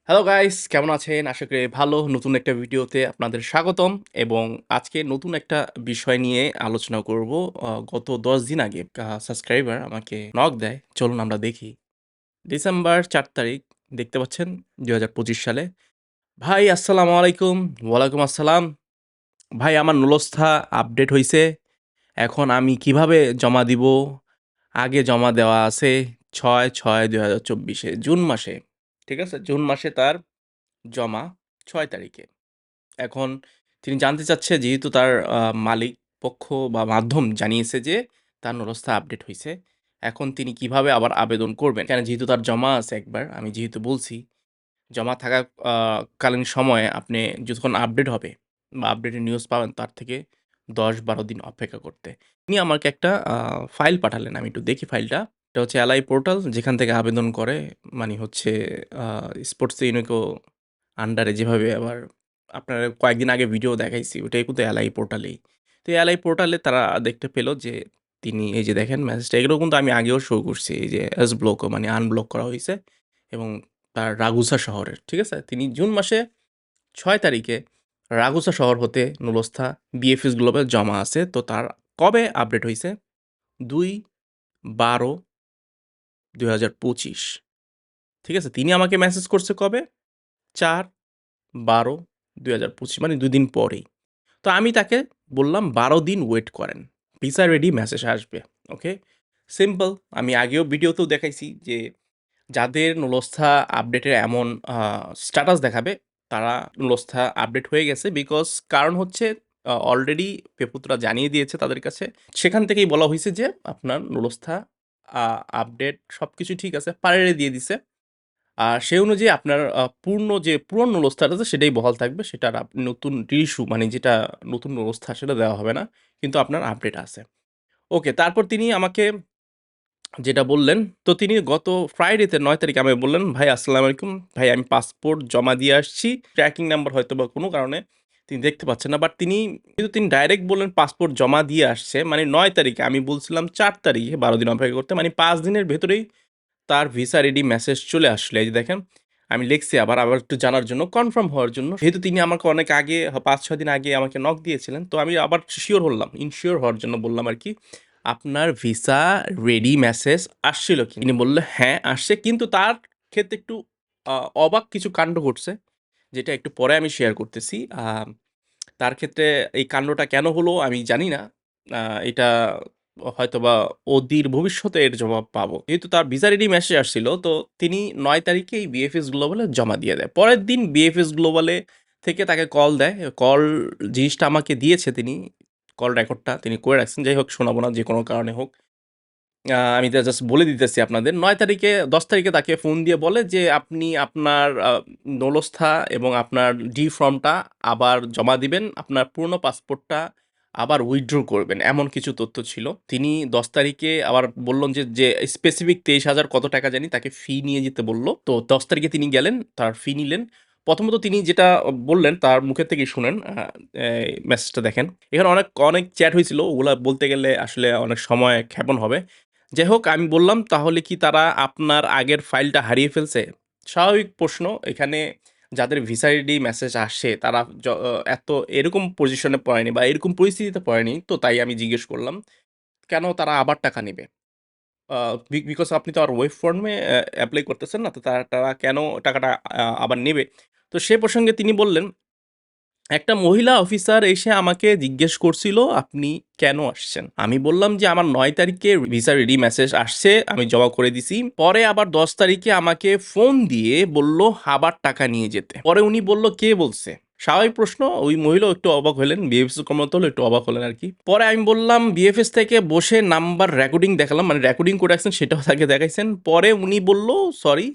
Hello guys, কেমন আছেন? আশা করি ভালো। নতুন একটা ভিডিওতে আপনাদের স্বাগতম এবং আজকে নতুন একটা বিষয় নিয়ে আলোচনা করব। গত ১০ দিন আগে সাবস্ক্রাইবার আমাকে নক দেয়। চলুন আমরা দেখি। ডিসেম্বর ৪ তারিখ দেখতে পাচ্ছেন ২০২৫ সালে। ভাই আসসালামু আলাইকুম। ওয়ালাইকুম আসসালাম। ভাই আমার নুলস্থা আপডেট হইছে। এখন আমি কিভাবে জমা দিব? আগে জমা দেওয়া আছে ৬/৬/২০২৪ এ জুন মাসে। ঠিক আছে? জুন মাসে তার জমা ৬ তারিখে। এখন তিনি জানতে চাচ্ছে যেহেতু তার মালিক পক্ষ বা মাধ্যম জানিয়েছে যে তার নুরস্থা আপডেট হইছে। এখন তিনি কিভাবে আবার আবেদন করবেন? কেন যেহেতু তার জমা আছে একবার, আমি যেহেতু বলছি, জমা থাকা আ কালীন সময়ে আপনি যতক্ষণ আপডেট হবে বা আপডেটের নিউজ পাবেন তার থেকে ১০-১২ দিন অপেক্ষা করতে। তিনি আমাকে একটা ফাইল পাঠালেন। আমি একটু দেখি ফাইলটা। এটা হচ্ছে এলআই পোর্টাল যেখান থেকে আবেদন করে মানে হচ্ছে আ স্পোর্টস ইউনিকো আন্ডারে যেভাবে আবার আপনার কয়েকদিন আগে ভিডিও দেখাইছি ওটাই কিন্তু এলআই পোর্টালেই। তো এই এলআই পোর্টালে তারা দেখতে পেল যে তিনি এই যে দেখেন মেসেজটা এগুলো কিন্তু আমি আগেও শো করছি। এই যে এস ব্লক মানে আনব্লক করা হইছে এবং তার রাগুসা শহরের, ঠিক আছে? তিনি জুন মাসে ৬ তারিখে রাগুসা শহর হতে নুলস্থা বিএফএস গ্লোবাল জমা আছে। তো তার কবে আপডেট হইছে? ২/১২/২০২৫, ঠিক আছে? তিনি আমাকে মেসেজ করছে কবে? ৪/১২/২০২৫ মানে ২ দিন পরেই। তো আমি তাকে বললাম ১২ দিন ওয়েট করেন। ভিসা রেডি মেসেজ আসবে। ওকে? সিম্পল। আমি আগেও ভিডিওতেও দেখাইছি যে যাদের নুলস্থা আপডেটের এমন আ স্ট্যাটাস দেখাবে তারা নুলস্থা আপডেট হয়ে গেছে। বিকজ কারণ হচ্ছে অলরেডি পেপুত্রা জানিয়ে দিয়েছে তাদের কাছে। সেখান থেকেই বলা হইছে যে আপনার নুলস্থা আ আপডেট সবকিছু ঠিক আছে। পাড়েরে দিয়ে দিছে। আর সেই অনুযায়ী আপনার পূর্ণ যে পুরনো নুলস্থাটা আছে সেটাই বহাল থাকবে। সেটার নতুন রিইস্যু মানে যেটা নতুন নুলস্থা সেটা দেওয়া হবে না। কিন্তু আপনার আপডেট আছে। ওকে, তারপর তিনি আমাকে যেটা বললেন, তো তিনি গত ফ্রাইডেতে ৯ তারিখে আমাকে বললেন, "ভাই আসসালামু আলাইকুম। ভাই আমি পাসপোর্ট জমা দিয়ে আসছি। ট্র্যাকিং নাম্বার হয়তোবা কোনো কারণে তিনি দেখতে পাচ্ছেন না।" বাট তিনি ডাইরেক্ট বললেন পাসপোর্ট জমা দিয়ে আসছে। মানে ৯ তারিখে। আমি বলছিলাম ৪ তারিখে ১২ দিন অপেক্ষা করতে। মানে ৫ দিনের ভেতরেই তার ভিসা রেডি মেসেজ চলে আসলো। এই যে দেখেন, আমি লিখছি আবার একটু জানার জন্য, কনফার্ম হওয়ার জন্য। যেহেতু তিনি আমাকে অনেক আগে ৫-৬ দিন আগে আমাকে নক দিয়েছিলেন। তো আমি আবার শিওর হলাম। ইনশিওর হওয়ার জন্য বললাম আরকি, "আপনার ভিসা রেডি মেসেজ আসছিল কি?" তিনি বলল, "হ্যাঁ, আসছে।" কিন্তু তার ক্ষেত্রে একটু আ অবাক কিছু কাণ্ড ঘটছে। যেটা একটু পরে আমি শেয়ার করতেছি। তার ক্ষেত্রে এই কান্ডটা কেন হলো আমি জানি না। আ এটা হয়তোবা অদূর ভবিষ্যতে এর জবাব পাবো। যেহেতু তার ভিসা রেডি মেসেজ আসছিল, তো তিনি ৯ তারিখেই বিএফএস গ্লোবালে জমা দিয়ে দেয়। পরের দিন বিএফএস গ্লোবালে থেকে তাকে কল দেয়। কল জিনিসটা আমাকে দিয়েছে তিনি। কল রেকর্ডটা তিনি করে রাখছেন। যাই হোক শোনাবো না যেকোনো কারণে হোক। আমি জাস্ট বলে দিতেছি আপনাদের। ৯ তারিখে ১০ তারিখে তাকে ফোন দিয়ে বলে যে, "আপনি আপনার নলস্থা এবং আপনার ফর্মটা আবার জমা দিবেন। আপনার পুরনো পাসপোর্টটা আবার উইথড্র করবেন।" এমন কিছু তথ্য ছিল। তিনি ১০ তারিখে আবার বললেন যে স্পেসিফিক ২৩,০০০ কত টাকা জানি তাকে ফি নিয়ে যেতে বলল। তো ১০ তারিখে তিনি গেলেন, তার ফি নিলেন। প্রথমত তিনি যেটা বললেন তার মুখের থেকেই শুনেন। মেসেজটা দেখেন। এখানে অনেক চ্যাট হয়েছিল। ওগুলা বলতে গেলে আসলে অনেক সময় ক্ষেপণ হবে। যাই হোক আমি বললাম, "তাহলে কি তারা আপনার আগের ফাইলটা হারিয়ে ফেলছে?" স্বাভাবিক প্রশ্ন। এখানে যাদের ভিসা আইডি মেসেজ আসে তারা এত এরকম পজিশনে পড়েনি বা এরকম পরিস্থিতিতে পড়েনি। তো তাই আমি জিজ্ঞেস করলাম, "কেন তারা আবার টাকা নিবে?" আ বিকজ আপনি তো আর ওয়েব ফর্মে এপ্লাই করতেছেন না। তো তারা কেন টাকাটা আবার নেবে? তো সে প্রসঙ্গে তিনি বললেন, একটা মহিলা অফিসার এসে আমাকে জিজ্ঞেস করছিল, "আপনি কেন আসছেন?" আমি বললাম যে, "আমার ৯ তারিখে ভিসা রেডি মেসেজ আসছে, আমি জমা করে দিছি।" পরে আবার ১০ তারিখে আমাকে ফোন দিয়ে বলল, আবার টাকা নিয়ে যেতে। পরে উনি বলল, "কে বলছে?" স্বাভাবিক প্রশ্ন, ওই মহিলাও একটু অবাক হলেন। বিএফএস কর্মরত হলেও একটু অবাক হলেন আরকি। পরে আমি বললাম, "বিএফএস থেকে বসে নাম্বার রেকর্ডিং দেখালাম।" মানে রেকর্ডিং করে রাখছেন সেটাও তাকে দেখাইছেন। পরে উনি বলল, "সরি,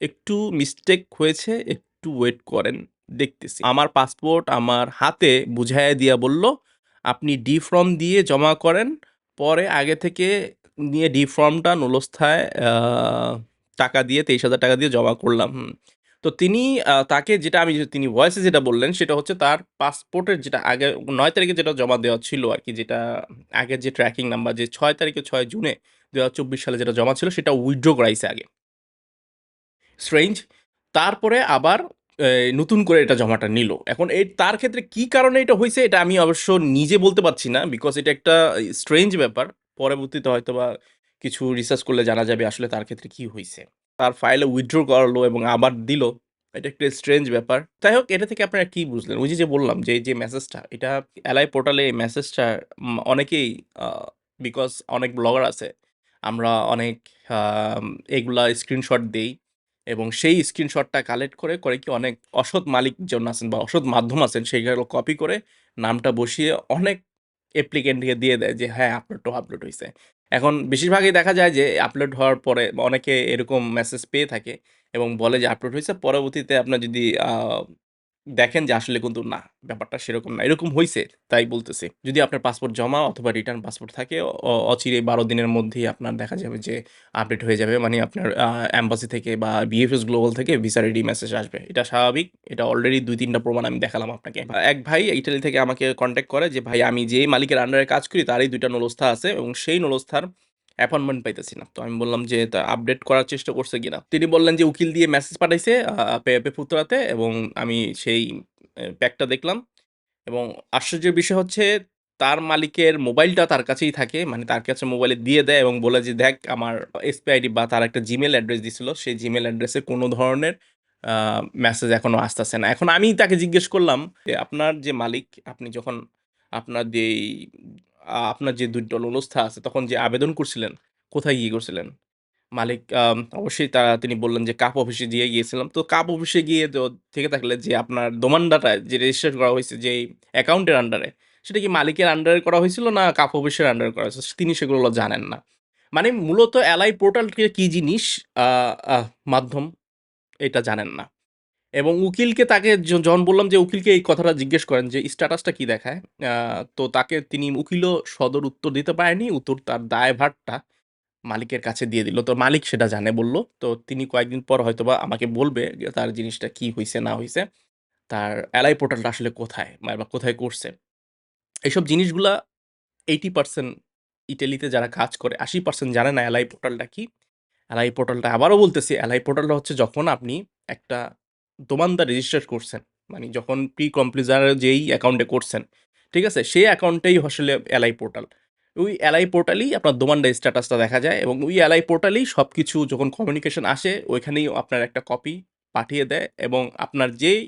একটু মিস্টেক হয়েছে, একটু ওয়েট করেন।" দেখতেছি। আমার পাসপোর্ট আমার হাতে বুঝাইয়া দিয়া বলল, "আপনি ফর্ম দিয়ে জমা করেন। পরে আগে থেকে নিয়ে ফর্মটা নুলস্থায় টাকা দিয়ে ৳২৩,০০০ দিয়ে জমা করলাম।" তো তিনি তাকে যেটা তিনি ভয়েসে যেটা বললেন সেটা হচ্ছে তার পাসপোর্টের যেটা আগে ৯ তারিখে যেটা জমা দেওয়া ছিল আরকি, যেটা আগের যে ট্র্যাকিং নাম্বার যে ৬ তারিখে ৬ জুনে ২০২৪ সালে যেটা জমা ছিল সেটা উইথড্র করাইছে আগে। স্ট্রেঞ্জ। তারপরে আবার নতুন করে এটা জমাটা নিল। এখন তার ক্ষেত্রে কি কারণে এটা হইছে এটা আমি অবশ্য নিজে বলতে পারছি না। বিকজ এটা একটা স্ট্রেঞ্জ ব্যাপার। পরবর্তীতে হয়তোবা কিছু রিসার্চ করলে জানা যাবে আসলে তার ক্ষেত্রে কি হইছে। তার ফাইলে উইথড্র করলো এবং আবার দিল। এটা একটা স্ট্রেঞ্জ ব্যাপার। যাই হোক এটা থেকে আপনারা কি বুঝলেন? ওই যে বললাম যে এই যে মেসেজটা এটা এলআই পোর্টালে এই মেসেজটা অনেকেই আ বিকজ অনেক ব্লগার আছে। আমরা অনেক আম এগুলা স্ক্রিনশট দেই। এবং সেই স্ক্রিনশটটা কালেক্ট করে কি অনেক অসৎ মালিকজন আছেন বা অসৎ মাধ্যম আছেন সেগুলো কপি করে নামটা বসিয়ে অনেক অ্যাপ্লিকেন্টকে দিয়ে দেয় যে হ্যাঁ আপলোড হইছে। এখন বেশিরভাগই দেখা যায় যে আপলোড হওয়ার পরে অনেকে এরকম মেসেজ পেয়ে থাকে এবং বলে যে আপলোড হইছে। পরবর্তীতে আপনার যদি দেখেন যে আসলে কিন্তু না, ব্যাপারটা সেরকম না। এরকম হইছে তাই বলতেছি। যদি আপনার পাসপোর্ট জমা অথবা রিটার্ন পাসপোর্ট থাকে অচিরেই ১২ দিনের মধ্যেই আপনার দেখা যাবে যে আপডেট হয়ে যাবে। মানে আপনার এম্বাসি থেকে বা বিএফএস গ্লোবাল থেকে ভিসা রেডি মেসেজ আসবে। এটা স্বাভাবিক। এটা অলরেডি ২-৩ টা প্রমাণ আমি দেখালাম আপনাকে। এক ভাই ইটালি থেকে আমাকে কনট্যাক্ট করে যে, "ভাই আমি যেই মালিকের আন্ডারে কাজ করি তারই ২ টা নলস্থা আছে এবং সেই নলস্থার অ্যাপয়েন্টমেন্ট পাইতেছি না।" তো আমি বললাম যে, "তা আপডেট করার চেষ্টা করছে কিনা?" তিনি বললেন যে, "উকিল দিয়ে মেসেজ পাঠাইছে পেপুতরাতে এবং আমি সেই প্যাকটা দেখলাম এবং আশ্চর্যের বিষয় হচ্ছে তার মালিকের মোবাইলটা তার কাছেই থাকে। মানে তার কাছে মোবাইলে দিয়ে দেয় এবং বলে যে, "দেখ আমার এসপি আইডি" বা তার একটা জিমেইল অ্যাড্রেস দিছিল। সেই জিমেইল অ্যাড্রেসে কোনো ধরনের আ মেসেজ এখনো আসতেছে না। এখন আমি তাকে জিজ্ঞেস করলাম যে, "আপনার যে মালিক, আপনি যখন আপনার যেই আপনার যে ২ টা লোলস্থা আছে তখন যে আবেদন করছিলেন, কোথায় গিয়ে করছিলেন?" মালিক অবশ্যই তিনি বললেন যে, "কাপ অফিসে যেয়ে গিয়েছিলাম।" তো কাপ অফিসে গিয়ে থেকে থাকলে যে আপনার দোমানডাটা যে রেজিস্টার করা হইছে যেই অ্যাকাউন্টের আন্ডারে, সেটা কি মালিকের আন্ডারে করা হয়েছিল না কাপ অফিসের আন্ডারে করা হয়েছে? তিনি সেগুলো জানেন না। মানে মূলত এলআই পোর্টালটা কি জিনিস আ আহ মাধ্যম এটা জানেন না। এবং উকিলকে তাকে যখন বললাম যে উকিলকে এই কথাটা জিজ্ঞেস করেন যে স্ট্যাটাসটা কি দেখায়? আ তো তিনি উকিলও সদর উত্তর দিতে পারেনি। তার দায়ভারটা মালিকের কাছে দিয়ে দিল। তো মালিক সেটা জানে বলল। তো তিনি কয়েকদিন পর হয়তোবা আমাকে বলবে যে তার জিনিসটা কি হইছে না হইছে। তার এলআই পোর্টালটা আসলে কোথায়? বা কোথায় করছে? এইসব জিনিসগুলা 80% ইটালিতে যারা কাজ করে 80% জানে না এলআই পোর্টালটা কি? এলআই পোর্টালটা আবারও বলতেছি, এলআই পোর্টালটা হচ্ছে যখন আপনি একটা দোমানদার রেজিস্টার করছেন, মানে যখন প্রি কমপ্লিজার যেই অ্যাকাউন্টে করছেন, ঠিক আছে? সেই অ্যাকাউন্টটাই আসলে এলআই পোর্টাল। ওই এলআই পোর্টালেই আপনার দোমানদার স্ট্যাটাসটা দেখা যায় এবং ওই এলআই পোর্টালেই সবকিছু যখন কমিউনিকেশন আসে, ওইখানেই আপনার একটা কপি পাঠিয়ে দেয় এবং আপনার যেই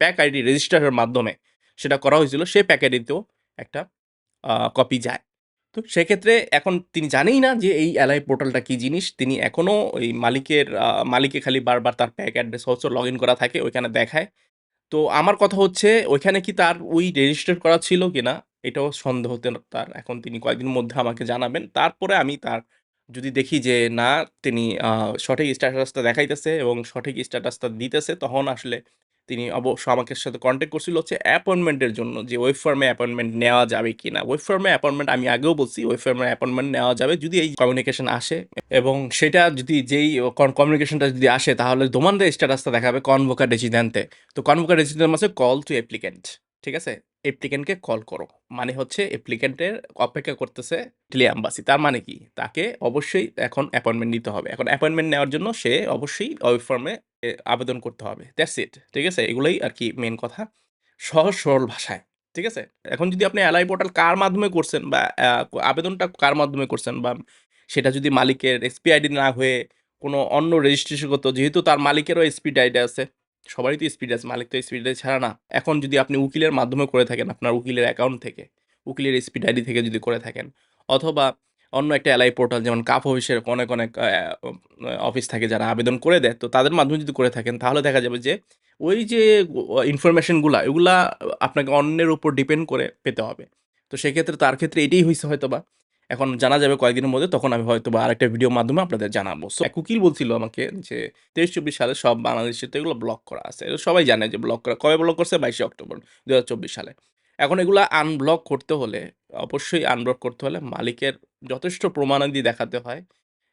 প্যাক আইডি রেজিস্টারের মাধ্যমে সেটা করা হয়েছিল, সেই প্যাক আইডিতেও একটা কপি যায়। তো সেক্ষেত্রে এখন তিনি জানেই না যে এই এলআই পোর্টালটা কি জিনিস। তিনি এখনো ওই মালিকে খালি বারবার তার প্যাক অ্যাড্রেস হচ্ছে লগইন করা থাকে, ওইখানে দেখায়। তো আমার কথা হচ্ছে ওইখানে কি তার ওই রেজিস্টার করা ছিল কিনা এটাও সন্দেহ তার। এখন তিনি কয়েকদিনের মধ্যে আমাকে জানাবেন। তারপরে আমি তার যদি দেখি যে না তিনি সঠিক স্ট্যাটাসটা দেখাইতেছে এবং সঠিক স্ট্যাটাসটা দিতেছে তখন আসলে তিনি অবশ্য আমাকে সাথে কনট্যাক্ট করছিল হচ্ছে অ্যাপয়েন্টমেন্টের জন্য যে ওয়েব ফর্মে অ্যাপয়েন্টমেন্ট নেওয়া যাবে কিনা। ওয়েব ফর্মে অ্যাপয়েন্টমেন্ট আমি আগেও বলছি ওয়েব ফর্মে অ্যাপয়েন্টমেন্ট নেওয়া যাবে যদি এই কমিউনিকেশন আসে এবং সেটা যদি যেই কমিউনিকেশনটা যদি আসে তাহলে দোমানদের স্ট্যাটাসটা দেখাবে কনভোকা ডেসিডেন্তে। তো কনভোকা ডেসিডেন্ট মানে কল টু অ্যাপ্লিক্যান্ট। ঠিক আছে? অ্যাপ্লিক্যান্টকে কল করো। মানে হচ্ছে অ্যাপ্লিক্যান্টের অপেক্ষা করতেছে ইটালি এম্বাসি। তার মানে কি? তাকে অবশ্যই এখন অ্যাপয়েন্টমেন্ট নিতে হবে। এখন অ্যাপয়েন্টমেন্ট নেওয়ার জন্য সে অবশ্যই ওয়েব ফর্মে আবেদন করতে হবে। That's it. ঠিক আছে? এগুলোই আরকি মেইন কথা। সহজ সরল ভাষায়। ঠিক আছে? এখন যদি আপনি এলআই পোর্টাল কার মাধ্যমে করছেন বা আবেদনটা কার মাধ্যমে করছেন বা সেটা যদি মালিকের এসপি আইডি না হয়ে কোনো অন্য রেজিস্ট্রেশনগত যেহেতু তার মালিকেরও এসপি আইডি আছে। সবারই তো এসপি আছে। মালিক তো এসপি আইডি ছাড়া না। এখন যদি আপনি উকিলের মাধ্যমে করে থাকেন আপনার উকিলের অ্যাকাউন্ট থেকে, উকিলের এসপি আইডি থেকে যদি করে থাকেন অথবা অন্য একটা এলআই পোর্টাল যেমন কাপ অফিসের অনেক অফিস থাকে যারা আবেদন করে দেয়। তো তাদের মাধ্যমে যদি করে থাকেন তাহলে দেখা যাবে যে ওই যে ইনফরমেশন গুলা এগুলা আপনাকে অন্যের উপর ডিপেন্ড করে পেতে হবে। তো সেক্ষেত্রে তার ক্ষেত্রে এটাই হইছে হয়তোবা। এখন জানা যাবে কয়েকদিনের মধ্যে তখন আমি হয়তোবা আরেকটা ভিডিওর মাধ্যমে আপনাদের জানাবো। সো এক উকিল বলছিল আমাকে যে ২৩-২৪ সালে সব বাংলাদেশে তো এগুলো ব্লক করা আছে। এটা সবাই জানে যে ব্লক করা কবে ব্লক করছে? ২২শে অক্টোবর ২০২৪ সালে। এখন এগুলা আনব্লক করতে হলে অবশ্যই আনব্লক করতে হলে মালিকের যথেষ্ট প্রমাণাদি দেখাতে হয়।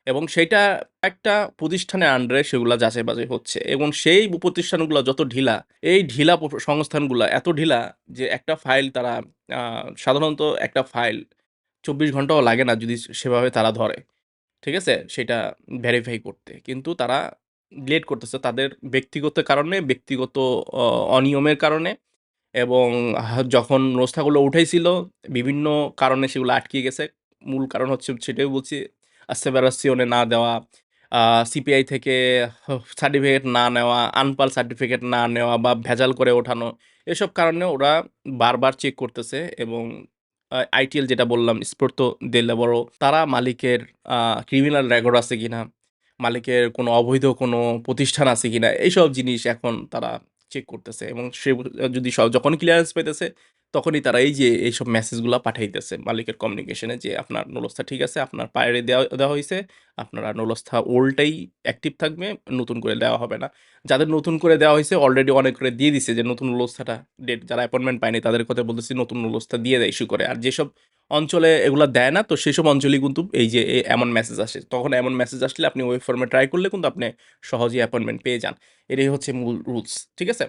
এবং সেইটা একটা প্রতিষ্ঠানের আন্ডারে সেগুলা যাচাই-বাছাই হচ্ছে এবং সেই প্রতিষ্ঠানগুলা যত ঢিলা, এই ঢিলা সংস্থানগুলা এত ঢিলা যে একটা ফাইল তারা আ সাধারণত একটা ফাইল ২৪ ঘন্টাও লাগে না যদি সেভাবে তারা ধরে। ঠিক আছে? সেটা ভেরিফাই করতে। কিন্তু তারা ডিলেট করতেছে তাদের ব্যক্তিগত কারণে, ব্যক্তিগত অ অনিয়মের কারণে এবং যখন নোস্টাগুলো উঠাইছিল বিভিন্ন কারণে সেগুলো আটকে গেছে। মূল কারণ হচ্ছে সেটাই বলছি আসেভারাসিওনে না দেওয়া, সিপিআই থেকে সার্টিফিকেট না নেওয়া, আনপাল সার্টিফিকেট না নেওয়া বা ভেজাল করে ওঠানো। এসব কারণে ওরা বারবার চেক করতেছে এবং আইটিএল যেটা বললাম স্পোর্তো দেল লেবরো তারা মালিকের ক্রিমিনাল রেকর্ড আছে কিনা, মালিকের কোনো অবৈধ কোনো প্রতিষ্ঠান আছে কিনা এইসব জিনিস এখন তারা চেক করতেছে এবং সে যদি যখন ক্লিয়ারেন্স পেতেছে তখনই তারা এই যে এইসব মেসেজগুলো পাঠাইতেছে মালিকের কমিউনিকেশনে যে আপনার নোলস্থা ঠিক আছে, আপনার পায়রে দেওয়া দেওয়া হয়েছে, আপনার নোলস্থা ওল্ডটাই অ্যাক্টিভ থাকবে, নতুন করে দেওয়া হবে না। যাদের নতুন করে দেওয়া হয়েছে অলরেডি অনেক করে দিয়ে দিছে যে নতুন নোলস্থাটা ডেট, যারা অ্যাপয়েন্টমেন্ট পায়নি তাদের কথা বলতেছি নতুন নোলস্থা দিয়ে দেয় ইস্যু করে। আর যেসব অঞ্চলে এগুলা দেয় না তো সেসব অঞ্চলেই কিন্তু এই যে এমন মেসেজ আসে, তখন এমন মেসেজ আসলে আপনি ওয়েব ফর্মে ট্রাই করলে কিন্তু আপনি সহজেই অ্যাপয়েন্টমেন্ট পেয়ে যান। এটাই হচ্ছে মূল রুলস, ঠিক আছে?